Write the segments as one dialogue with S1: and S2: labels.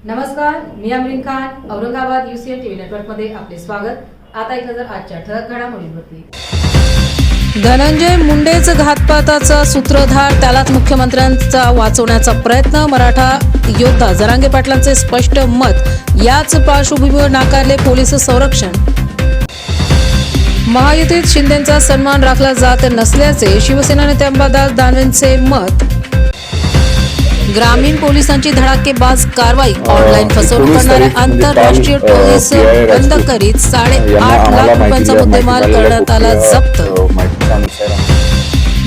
S1: नमस्कार, मी Amreen Khan. Aurangabad UCN TV नेटवर्कमध्ये आपले स्वागत. आता एक नजर आजच्या ठळक घडामोडींवरती.
S2: धनंजय मुंडेच घातपाताचा सूत्रधार, त्यालाच मुख्यमंत्र्यांचा वाचवण्याचा प्रयत्न. मराठा योद्धा जरांगे पाटलांचे स्पष्ट मत. याच पार्श्वभूमीवर नाकारले पोलीस संरक्षण. महायुतीत शिंदेंचा सन्मान राखला जात नसल्याचे शिवसेना नेते अंबादास दानवेंचे मत. ग्रामीण पोलिसांची धडाकेबाज कारवाई. ऑनलाईन फसवणूक करणारे आंतरराष्ट्रीय पोलीस बंद करीत 8.5 लाख रुपयांचा मुद्देमाल करण्यात आला जप्त.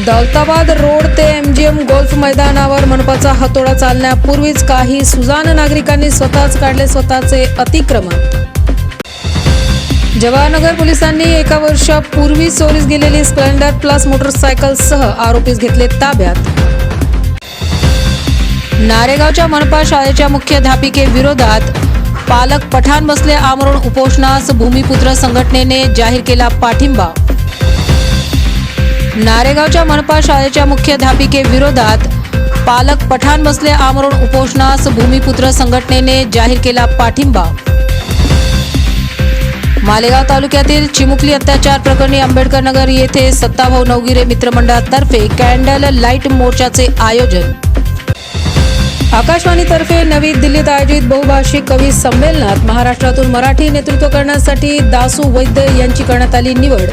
S2: दौलताबाद रोड ते MGM गोल्फ मैदानावर मनपाचा हातोडा चालण्यापूर्वीच काही सुजाण नागरिकांनी स्वतःच काढले स्वतःचे अतिक्रमण. जवाहरनगर पोलिसांनी 1 वर्षापूर्वी चोरीस गेलेली स्प्लेंडर प्लस मोटरसायकलसह आरोपीस घेतले ताब्यात. नारेगावच्या मनपा शाळेच्या मुख्याध्यापिकेविरोधात पालक पठाण बसले आमरण उपोषणास. भूमिपुत्र संघटनेने जाहीर केला पाठिंबा. नारेगावच्या मनपा शाळेच्या मुख्याध्यापिकेविरोधात पालक पठाण बसले आमरण उपोषणास. भूमिपुत्र संघटनेने जाहीर केला पाठिंबा. मालेगाव तालुक्यातील चिमुकली अत्याचार प्रकरणी आंबेडकर नगर येथे सत्ताभाऊ नवगिरे मित्रमंडळातर्फे कॅन्डल लाईट मोर्चाचे आयोजन. आकाशवाणीतर्फे नवी दिल्लीत आयोजित बहुभाषिक कवी संमेलनात महाराष्ट्रातून मराठी नेतृत्व करण्यासाठी दासू वैद्य यांची करण्यात आली निवड.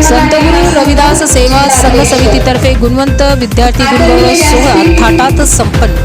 S2: संतगुरू रविदास सेवा संघ समितीतर्फे गुणवंत विद्यार्थी गुणगौरव सोहळा थाटात संपन्न.